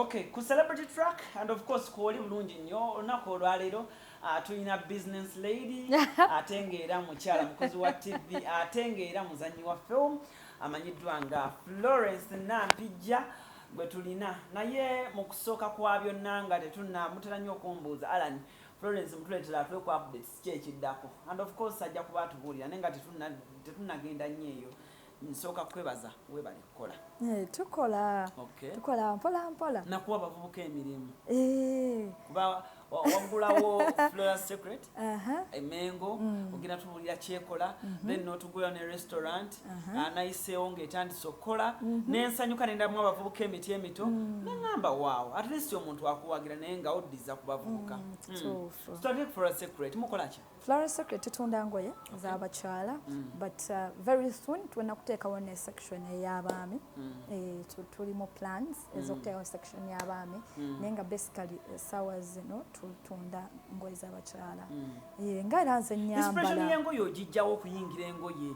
Okay, ku celebrity track and of course kuoli bulungi nnyo olunaku olwaleero tulina business lady ate ng'era mukyala mukozi wa TV ate ng'era muzanyi wa film amanyiddwa nga Florence Nampijja gwe tulina naye mu kusooka kwa byonna nga mutera nnyo okumbuuza Alan Florence mutuleetera atule ku updates ki ekiddako and of course ajja kuba atubuulira naye nga tetunnagenda nnyo eyo nsooka kwebaza webale kukola tukola tukola mpola nakuwa bavubuka emirimu kuba wagulawo Florence Secret emengo ogenda tubuulira kyekola then n'otugula ne restaurant nayiseewo ng'etandise okukola n'ensanyuka nendamu abavubuka emiti emito nangamba waawo at least omuntu akuwagira naye nga oddiza ku bavubuka Florence Secret mukola ki? Florence Secret tutunda ngoye z'abakyala but very soon tuwena kuteekawo ne section ey'abaami tulimu plans ez'okuteekawo section y'abaami naye nga basically essaawa zino tutunda ngoye z'abakyala nga era nze nyambala inspiration y'engoye ogijjawo okuyingira engoye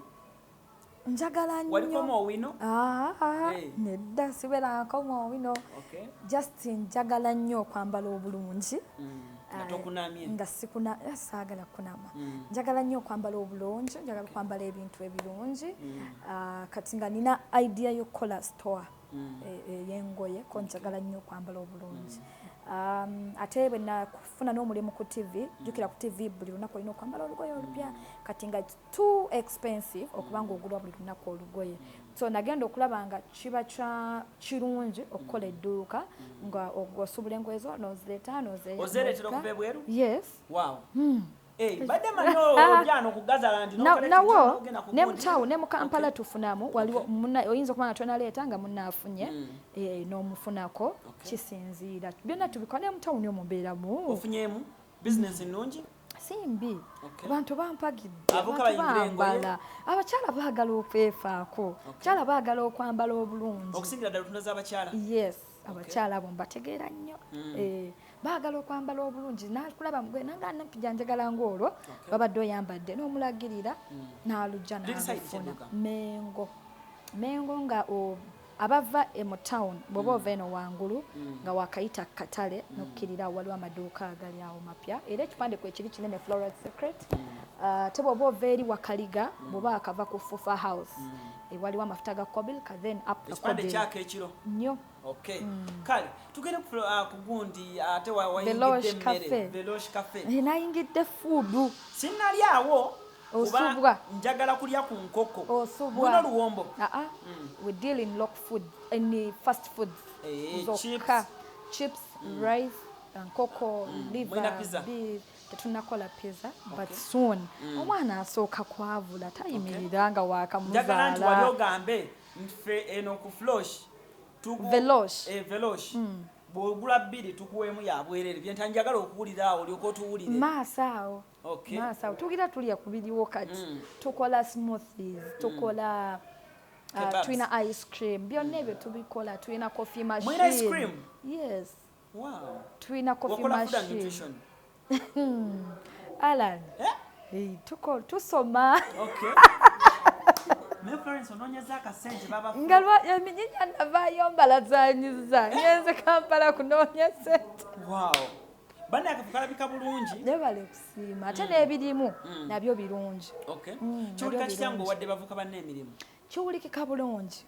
njagala nnyo waliko owino nedda siberako owino just njagala nnyo okwambala obulungi nga saagala kunama njagala nnyo okwambala obulungi njagala kwambala ebintu ebirungi kati nga nina idea y'okukola store y'engoye ko njagala nnyo okwambala obulungi ate bwe nakufuna n'omulimu ku TV jjukira ku TV buli lunaku olina okwambala olugoye olupya kati nga too expensive okuba ng'ogulwa buli lunaku olugoye so nagenda okulaba nga kiba kirungi okukola edduuka nga osubula engoye zo n'ozireeta ozeereetera okuva ebweru? Yes. Wow. Badde manyo ojano ku Gazaland nawo ne mutawo ne mu Kampala tufunamu waliwo oyinza okuba nga tonaleeta nga munaafunye n'omufunako kisinziira byonna tubikola ne mutawo ne mubeeramu ofunyemu business ennungi simbi abantu bampagidde bambala abakyala baagala okwefaako abakyala baagala okwambala obulungi okusingira ddala tunda z'abakyala yes abakyala abo mbategeera nnyo baagala okwambala obulungi nakulaba mugwe nanga Nampijja njagala ng'olwo babadde oyambadde n'omulagirira n'alujja n'alufuna mengo nga abava mu town bw'oba ova eno wangulu nga wakayita katale n'okkirira waliwo amaduuka agali awo mapya era ekipandiko ekiri kinene Florence Secret te bw'oba ova eri wakaliga bw'oba akava ku Fufa House waliwo amafuta ga Kobil then up ekipande kyako ekiro nnyo kale tugende ku gundi ate wayingidde emmere Velosh Cafe nayingidde fuudu sinnali awo osubwa njagala kulya ku nkoko osubwa luwombo we deal in local food in fast food chips rice nkoko liver beef tetunakola pizza but soon omwana asooka kwavula tayimirira nga wakamuzaala njagala nti wali ogambe nfe eno ku Velosh bw'ogula bbiri tukuweemu yabwerere byentanjagala okuwulira awo olyoka otuwulire maaso awo tugira tulya ku biriwo kati tukola smoothies tukola tulina ice cream byonna ebyo tubikola tulina coffee machine ice cream? Yes. Wow. Tulina coffee machine Alan tusoma nga eminyinya navaayo mbala zanyiza ngenze Kampala kunoonya sente bane akafukalabika bulungi nebale kusiima ate n'ebirimu nabyo birungi kiwulika kitya ng'owadde bavuka banne emirimu kiwulikika bulungi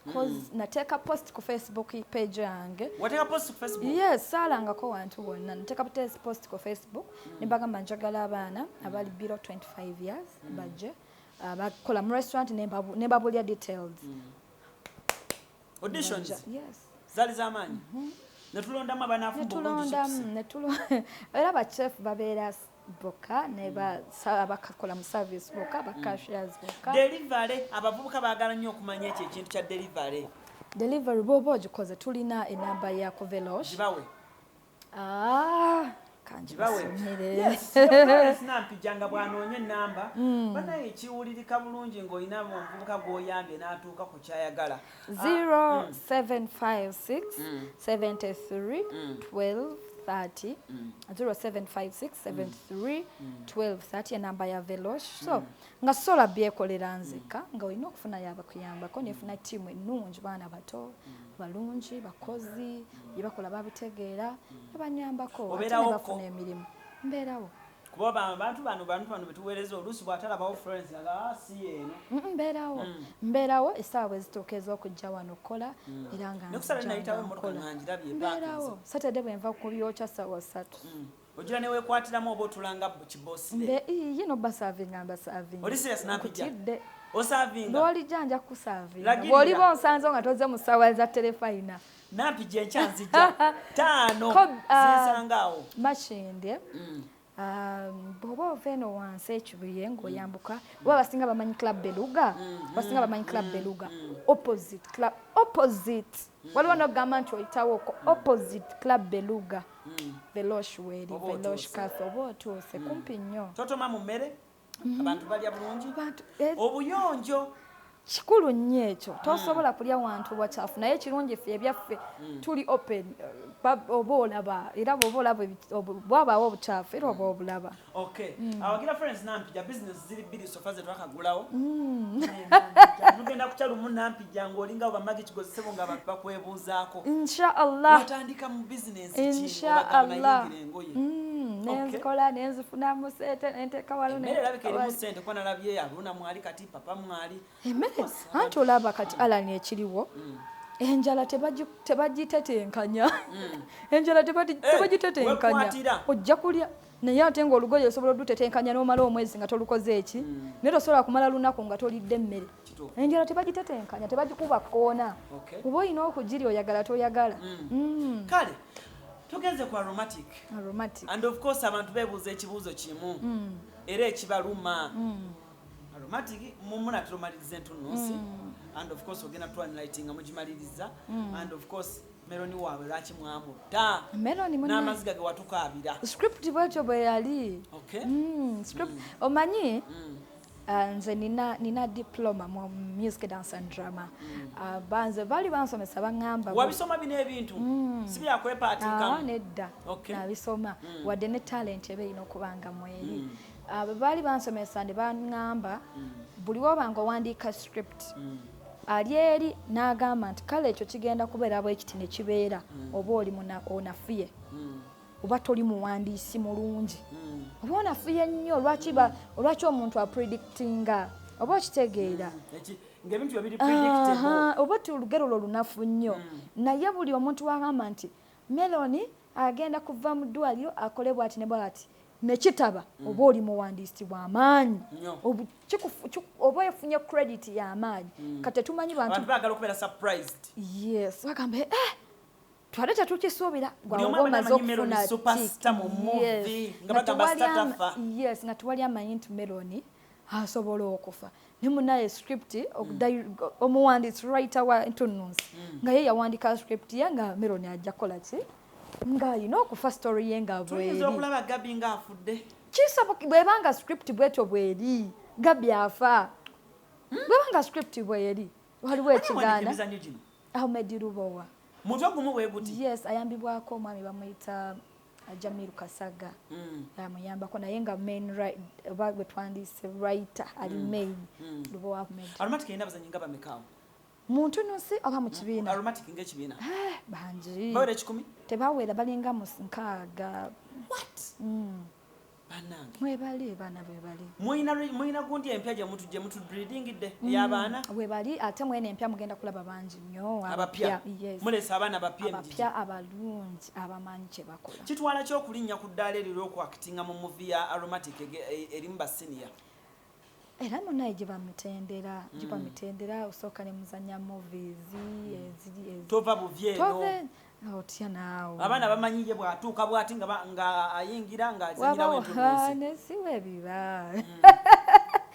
nateeka post ku Facebook page yange wateeka post ku Facebook? Yes, saalangako wantu bonna nateeka post ku Facebook nembagamba njagala abaana abali below 25 years bajje bakola mu restaurant nebabulya details auditions? Yes. Zaali z'amaanyi? Netulondamu abanafumba obulungi era bachef babeera boka bakakola mu service boka bakashiers boka delivery abavubuka baagala nnyo okumanya ekyo ekintu kya delivery bw'oba ogikoze tulina enamba ya ku Velosh gibawe Nampijja nga bw'anoonya ennamba banaye kiwulirika bulungi ng'olina omuvubuka gw'oyambye n'atuuka ku kyayagala 0756 73 12 30 0756 73 12 30 enamba ya Velosh so nga sola byekolera nzeka nga olina okufuna yabakuyambako nefuna ttiimu ennungi baana bato balungi bakozi yebakola babitegeera ebanyambako Obeerawo bafuna emirimu mbeerawo kuba abantu bano betuweereza oluusi bw'atalabawo Florence nga si eno mbeerawo essaawa bwe zituuka ez'okujja wano okukola era nga nekusala nayitawo emmotoka nga ngirabye mbeerawo Saturday bwe nva ku byokya ssaawa 3 ogira neweekwatiramu oba otulanga kiboosire yino basaavinga mbasaavinga oli serious Nampijja kutidde osaavinga bw'olijja nja kusaavinga bw'oliba onsanze nga toze mu ssaawa za terefayina Nampijja enkyanzijja 5 zisangaawo makinde bw'oba ova eno wansi ekibuye ng'oyambuka oba basinga bamanyi club beluga opposite waliwo n'ogamba nti oyitawoko opposite club beluga velosh weri velosh cafe oba otuuse kumpi nnyo totoma mu mmere abantu balya bulungi obuyonjo kikulu nnyo ekyo tosobola kulya wantu bwakyafu naye ekirungi ffe ebyaffe tuli open oba olaba era bw'oba olaba bwabaawo obukyafu era oba obulaba awagira Florence Nampijja bizinesi ziri bbiri sofa ze twakagulawo tugenda kukya lumu Nampijja ng'olinga bamagi kigozesebo ng'abantu bakwebuuzaako inshaallah watandika mu bizinesi kinayingira engoye nenzikola nenzifunamu sente nenteeka walo emmere erabika erimu sente kuba nalabye aluna mwali kati papa mwali emmere anti olaba kati alani ekiriwo enjala tebagitetenkanya enjala tebagitetenkanya ojja kulya naye ate ng'olugoye osobola odutetenkanya n'omala omwezi nga tolukoze eki naye tosobola kumala lunaku nga tolidde emmere enjala tebagitetenkanya tebagikuba koona kuba olina okugirya oyagala toyagala kale tugenze ku aromatic and of course abantu beebuuza ekibuuzo kimu era ekibaluma aromatic munatumaliriza entunnunsi and of course ogenda twanlighting mugimaliriza and of course meloni waabwe lwaki mwamutta n'amazzi gage watukaabira script bwetyo bwe yali omanyi nze nina diploma mu music dance and drama banze bali bansomesa baŋŋamba wabisoma bino ebintu si byakwepaatiikamu nedda nabisoma wadde ne talent eba erina okubanga mweri bwe baali bansomesa ne baŋŋamba buli wobanga owandiika script ali eri n'agamba nti kale ekyo kigenda kubeera bwekiti ne kibeera oba oli onafuye oba toli muwandiisi mulungi oba onafuye nnyo olwaki omuntu apredictinga oba okitegeera ng'ebintu bibiri predictable oba ti olugero lwo lunafu nnyo naye buli omuntu wagamba nti Meloni agenda kuva mu ddwaliro akole bw'ati ne bw'ati nekitaba oba oli muwandiisi w'amaanyi oba yafunye credit y'amaanyi kati tumanyi bantu baagala okubeera surprised yes bagamba twali tetukisuubira gwaoba omaze okufuna nga tewali amanyi nti Meloni asobola okufa ne munaye script omuwandiisi writer wa entunnunsi nga ye yawandika script ye nga Meloni ajja kukola ki nga alina okufa story ye nga bweri tuyinza okulaba Gabi ng'afudde bwebanga script bwetyo bweri Gabi afa bwebanga script bweri waliwo ekigaana Ahmed Rubowa muntu ogumu bwe guti yes ayambibwako omwami bamuyita Jamiru Kasaga amuyambako naye nga main oba gwe twandise writer ali main Rubowa Ahmed aromatic yenda bazanyi nga bamekaawo muntu nonsi oba mu kibiina aromatic ng'ekibiina bangi bawera 10 tebawera balinga mu 6 what banange mwebali baana bwebali mwina gundi empya gye mutu breedingidde y'abaana bwebali ate mwene empya mugenda kulaba bangi nnyo abapya mulesa abaana abapya abalungi abamanyi kye bakola kitwala ky'okulinnya ku ddaala eryo okwakitinga mu movie ya aromatic erimu basiniya era munaye gye bamitendera osooka ne muzanya movies tova buvyeno otya naawe abaana bamanyiye bw'atuuka bw'ati nga ayingira ng'azanyirawo entunnunsi siwe ebiba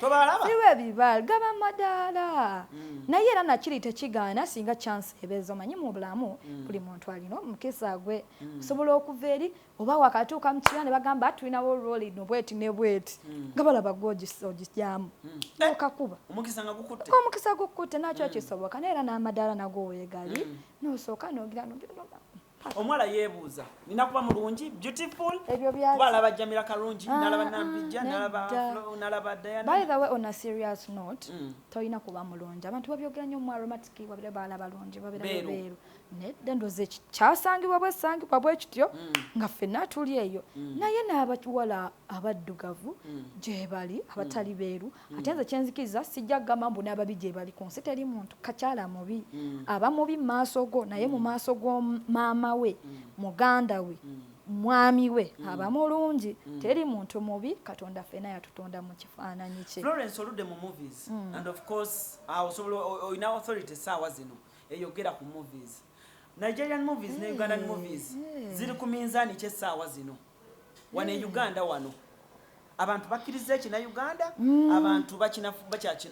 tobalaba siwe ebiba gaba madaala naye era nakiri tekigaana singa chance ebeeza omanyi mu bulamu buli muntu alina omukisa gwe osobola okuva eri oba wakatuuka mu kibiina ne bagamba tulinawo role ino bweti ne bweti nga balaba gw'ogijyamu okakuba omukisa nga gukutte nakyo kisoboka naye era n'amadaala nago weegali n'osooka n'ogira omwala yeebuuza nina kuba mulungi beautiful ebyo bya kuba Jamila kalungi nalaba Nampijja nalaba Diana. By the way, on a serious note, toyina kuba mulungi abantu babyogera nnyo mu aromatic babire bala balungi babire beeru nedda ndoze kyasangibwa bwesangibwa bwe kityo nga ffenna tuli eyo naye n'abatuwala abaddugavu gye bali abatali beeru ate nze kyenzikiriza sijja kugamba mbu n'ababi gye bali ku nsi teri muntu kakyala mubi aba mubi mu maaso go naye mu maaso g'omaama we muganda we mwami we aba mulungi teri muntu mubi katonda ffenna yatutonda mu kifaananyi kye. Florence oludde mu movies and of course oyina authority saawa zino eyogera ku movies. Nigerian movies ne Ugandan movies ziri ku minzaani ky'essaawa zino wano e Uganda wano abantu bakkiriza ekina Uganda abantu bakyakinafu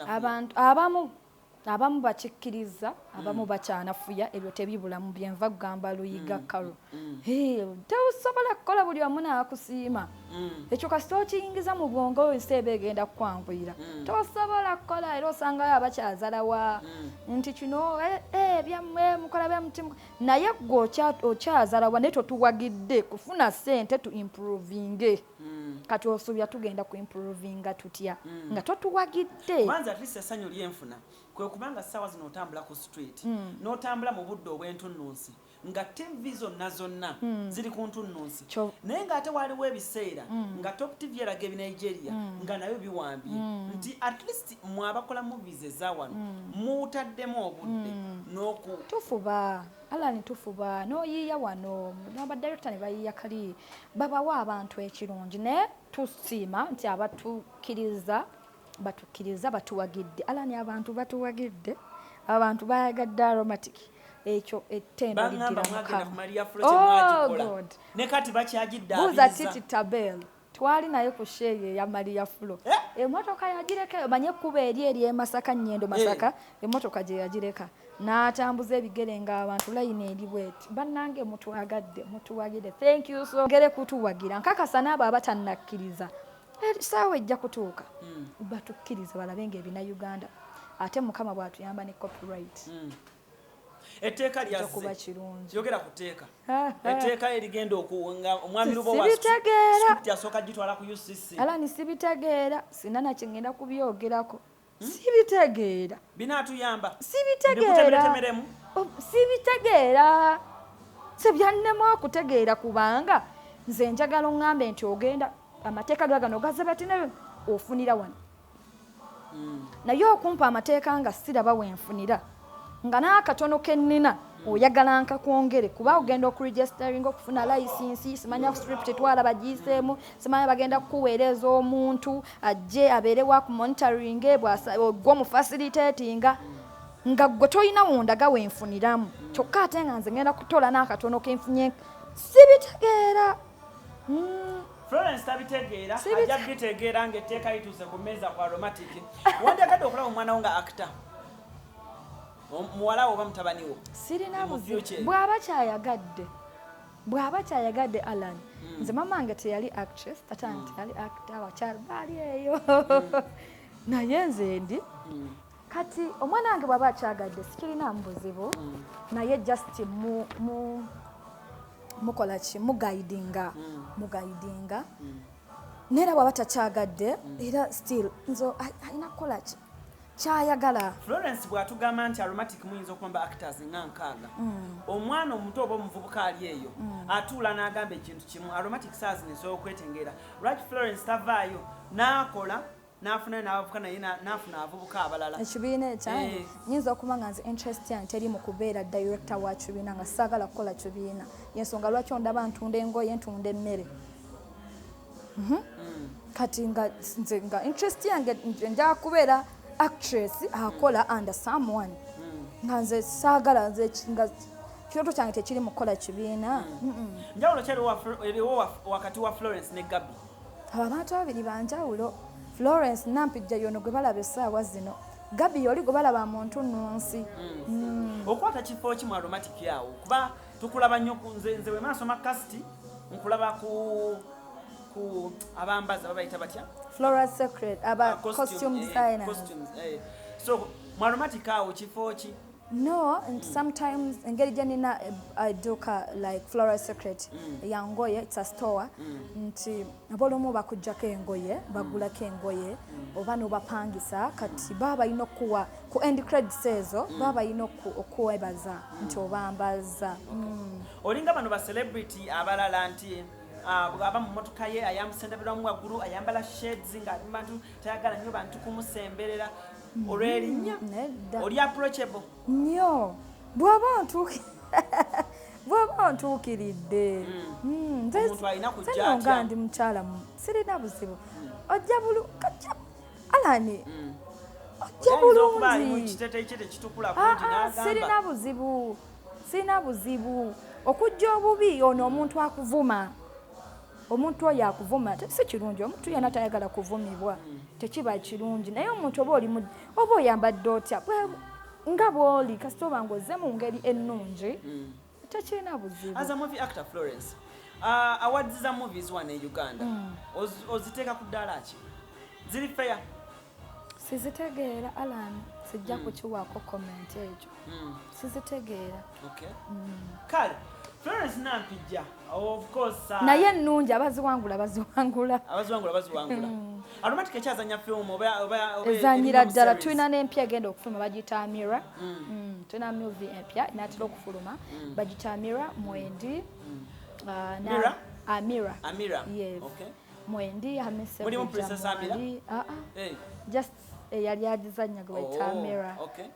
abantu abamu bakikkiriza abamu bakyanafuya ebyo tebibulamu byenva kugamba luyiga kalo tewusobola kukola buli omu n'akusiima ekyo kasita okiyingiza mu bwongo ensi eba egenda kukwanguyira tosobola kukola era osangayo abakyazalawa nti kino byammwe mukola byamutima naye gwe okyazalawa naye totuwagidde kufuna ssente tu improvinge kati osuubya tugenda ku improvinga tutya nga totuwagidde manza at least essanyu lyenfuna kwe kubanga ssaawa zino otambula ku street n'otambula mu budde obw'entunnunsi nga TV zonna ziri ku ntunnunsi naye ng'ate waliwo ebiseera nga Top TV eraga Nigeria nga nayo biwambye nti at least mwe abakola movies ezawano muutaddemu obudde tufuba Alani tufuba n'oyiiya wano n'abadirector ne bayiiya kali babawa abantu ekirungi naye tusiima nti abatukkiriza batuwagidde Alani abantu batuwagidde abantu bayagadde aromatic ekyo ettendo liddira mukama ne kati bakyagidde buuza titi tabel twali naye ku sheye ya Maria Flo emotoka yagireka manye kuba eri emasaka nyendo masaka emotoka gye yagireka n'atambuza ebigere nga abantu layini eri bweti bannange mutuwagidde thank you so gere kutuwagira nkakasa n'abo abatannakkiriza saawa ejja kutuuka batukkiriza balabenga ebina Uganda ate mukama bwatuyamba ne copyright etteeka lyazze yogera ku tteeka etteeka erigenda okuwanga omwami lubo wa script yasooka gitwala ku UCC Alani sibitegeera sina na kingenda kubyogerako sibitegeera binaatuyamba sibitegeera sebyannemu okutegeera kubanga nze njagala oŋŋambe nti ogenda amateeka gagano gazze batinayo ofunira wano naye okumpa amateeka nga siraba wenfunira nga n'akatono kennina oyagala nkakwongere kuba ogenda okuregistering okufuna license simanya script twala bagiseemu simanya bagenda kukuweereza omuntu ajje abeere wa monitoring gwo mu facilitating nga gwe toyina wondaga wenfuniramu kyokka ate nga nze ngenda kutola n'akatono kenfunye sibitegeera Florence tabitegeera ajja bitegeera ng'etteeka lituuse ku mmeeza kwa aromatic wandagadde okulaba omwana wo nga actor muwala oba mutabani wo sirina buzibu bw'aba kyayagadde Alan nze mama wange teyali actress tatange teyali actor abakyala baali eyo naye nze ndi kati omwana wange bw'aba akyagadde sikirinamu buzibu naye just mukola ki mugaidinga neera bw'aba takyagadde era still nzo alina kukola ki kyayagala. Florence bw'atugamba nti aromatic muyinza okubamba actors nga nkaaga omwana omuto oba omuvubuka ali eyo atuula n'agamba ekintu kimu aromatic saazi nesobola okwetengera lwaki Florence tavaayo n'akola n'afuna n'abavubuka naye n'afuna abavubuka abalala ekibiina ekyange nyinza okuba nga nze interest yange teri mu kubeera director wa kibiina nga saagala kukola kibiina yensonga lwaki ondaba ntunda engoye ntunda emmere kati nga nze nga interest yange njagala kubeera actress akola under someone nga nze saagala nze nga kirooto kyange tekiri mu kukola kibiina njawulo kyaliwo wakati wa Florence ne Gabi abo abantu babiri banjawulo Florence Nampijja yono gwe balaba essaawa zino Gabi yoli gwe balaba muntu nnunsi okwata kifo ki mu aromatic yawo kuba tukulaba nnyo nze we maasoma kasiti nkulaba ku abambaza babayita batya Florence Secret aba costume designers so mu aromatic awo kifo ki No, and sometimes engeri janina adduka like Florence Secret yangoye, it's a store. Nti abolumu bakujjako engoye, bagulako engoye, oba n'obapangisa kati baba ino kuwa ku end credits ezo baba ino okuwebaza nti obambaza. Olinga bano ba celebrity abalala nti bwaba mu motoka ye ayamusendeberamu waggulu ayambala shades nga abantu tayagala nnyo bantu kumusemberera olw'erinnya oli approachable nnyo bw'aba ntuukiridde omuntu alina kujja nga ndi mukyala sirina buzibu ojja bulu kajja alani ojja bulungi sirina buzibu okujja obubi ono omuntu akuvuma omuntu oyo akuvuma si kirungi omuntu yena tayagala kuvumibwa tekiba kirungi naye omuntu oba oyambadde otya nga bw'oli kasita oba ng'ozze mu ngeri ennungi tekirina buzibu. As a movie actor Florence, awards za movies wano e Uganda oziteeka ku ddaala ki ziri fair? Sizitegeera Alan sijja kukiwaako comment ekyo sizitegeera. Kale Florence Nampijja, of course. Naye nnungi abaziwangula. Aromatic ekyazanya film oba ezanyira ddala tulina n'empya egenda okufuluma bagiyita Amira. Tulina movie empya inaatera okufuluma bagiyita Amira mwendi. Amira. Yes. Okay. Mwendi Hamisa. Mulimu Princess Amira? Just yali agizanya gwe bayita Amira. Okay.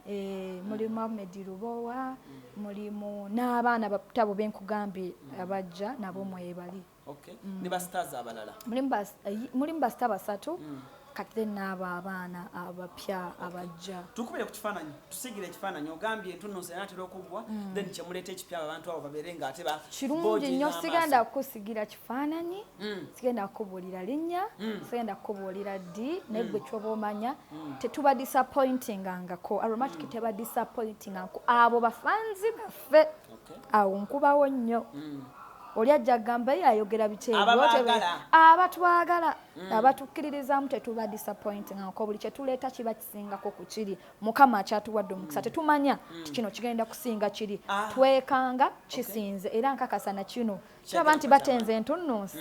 Mulimu Ahmed Rubowa, mulimu n'abaana batabo benkugambye abajja nabo mwebali. Okay. Ne ba stars abalala. Mulimu ba stars basatu kati n'abo abaana abapya abajja. Tukubire ku kifaananyi, tusigire ekifaananyi ogambye entunnunsi naatera okugwa then kyemuleeta ekipya abantu abo babeere nga ate ba kirungi nnyo sigenda kukusigira kifaananyi sigenda kukubuulira linnya sigenda kukubuulira ddi naye gwe kyoba omanya tetuba disappointingangako aromatic teba disappointingako abo bafanzi baffe awo nkubawo nnyo oli ajja kugamba ye ayogera biteebi abatwagala abatukkiririzaamu tetuba disappointing ako buli kyetuleeta kiba kisingako ku kiri mukama akyatuwadde omukisa tetumanya kino kigenda kusinga kiri twekanga kisinze era nkakasa na kino kiraba nti batenze entunnunsi.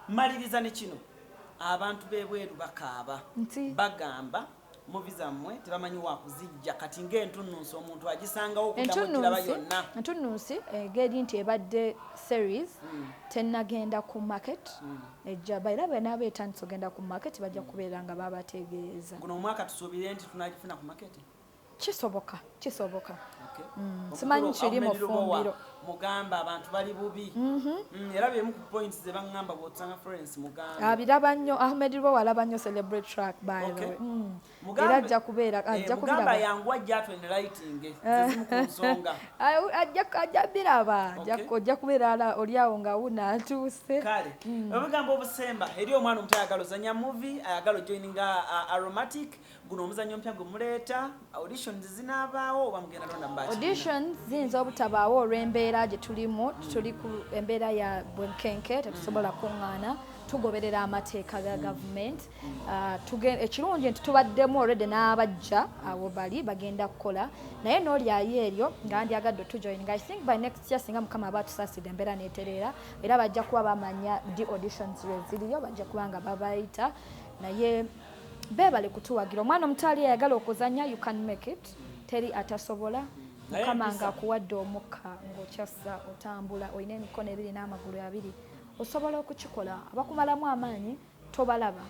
Maliriza ne kino abantu b'ebweru bakaaba bagamba muvi zammwe tebamanyi wakuzijja kati ng'entunnunsi omuntu agisangawo okudamukiraba yonna. Entunnunsi egeri nti ebadde series tennagenda ku market ejjaba era bwe etandise ogenda ku market bajja kubeera nga babategeeza. Guno omwaka tusuubire nti tunagifuna ku market? Kisoboka. Simanyi kiri mu ffumbiro. Mugamba abantu bali bubi. Era byemu ku points ze baŋŋamba bw'otusanga Florence mugamba. Abiraba nnyo Ahmed Rubo alaba nnyo celebrate track by the way. Era ajja kubeera mugamba yangu ajja atwende lighting zimu ku nsonga. Ajja biraba ajja kubeera oli awo nga wuna atuuse. Kale obugamba obusemba eri omwana omuto ayagala ozanya movie ayagala joininga aromatic guno omuzannyo mpya gumuleeta auditions zinaabaawo oba mugenda londa mbaki? Auditions ziyinza obutabaawo olw'embeera gye tulimu tuli ku embeera ya bwenkenke tetusobola kuŋŋaana tugoberera amateeka ga gavumenti ekirungi nti tubaddemu already n'abajja abo bali bagenda kukola naye n'oli ayo eryo nga ndyagadde otujoininga I think by next year singa mukama aba tusaasidde embeera neetereera era bajja kuba bamanya di auditions lweziriyo bajja kuba nga babayita naye beebale kutuwagira omwana omutali ayagala okuzanya you can make it teri atasobola mukama nga akuwadde omukka ng'okyassa otambula olina emikono ebiri n'amagulu abiri osobola okukikola abakumalamu amaanyi tobalaba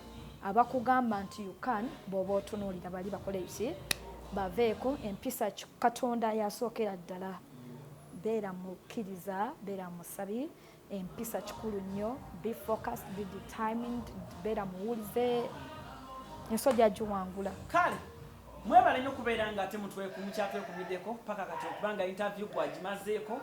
abakugamba nti you can bw'oba otunuulira bali bakole eki baveeko empisa katonda yasookera ddala beera mukkiriza beera musabi empisa kikulu nnyo be focused be determined beera muwulize ensojja giwangula. Kale mwebale nnyo okubeera nga ate mukyatwekumiddeko paka kati okubanga interview gwagimazeeko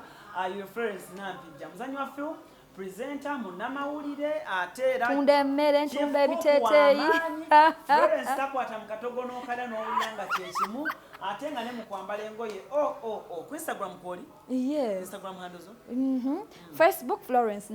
your Florence Nampijja muzanyi wa film presenter munnamawulire ate era tunda emmere ntunda ebiteeteeyi Florence takwata mu katogono okala n'owulira nga kyekimu ate nga ne mu kwambala engoye ku Instagram kwoli? Yes. Instagram handles? Facebook Florence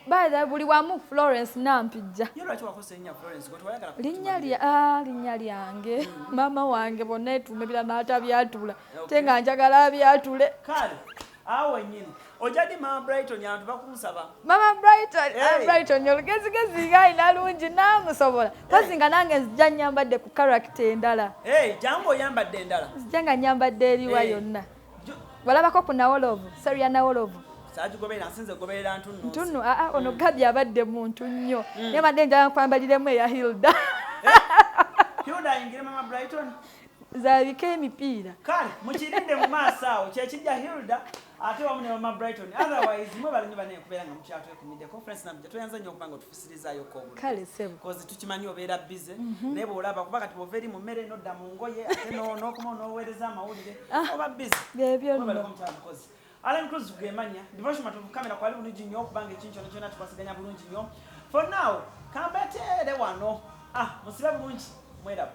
by the buli wamu Florence Nampijja. Yo lwaki wakosa nnyo Florence gwe twayagala linnya lyange mama wange bonna etuume bira n'atabyatula te nga njagala abyatule kale awo nyini ojadi Mama Brighton yantu bakumusaba Mama Brighton olugezigezi nga alina lungi namusobola kozi nga nange nzija nyambadde ku character endala jangu oyambadde endala nzija nga nyambadde eriwa yonna walabako ku nawolovu Seria nawolovu sagigoberera nsinze goberera ntunnu ono gabi abadde muntu nnyo naye madde njala nkwambaliremu eya Hilda Hilda ayingire Mama Brighton zaabika emipiira kale mukirinde mu maaso awo kyekijja Hilda ate wamu ne Mama Brighton otherwise mwe balinyi bane kubeera nga mukyatu ekumidde conference Nampijja toyanza nnyo okuba nga otufusirizaayoko obulungi kale sebo kozi tukimanyi obeera busy naye bw'olaba kuba kati bw'ova eri mu mmere nodda mu ngoye ate n'okuma n'oweereza amawulire oba busy byebyo nno mukozi Alan Cruz gemanya devotion matu kamera kwali bulungi nnyo okubanga ekintu kyonna tubasiganya bulungi nnyo for now kambeteere wano musibe bulungi mweraba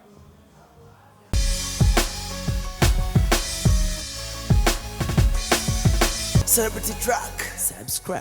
Celebrity Track. Subscribe.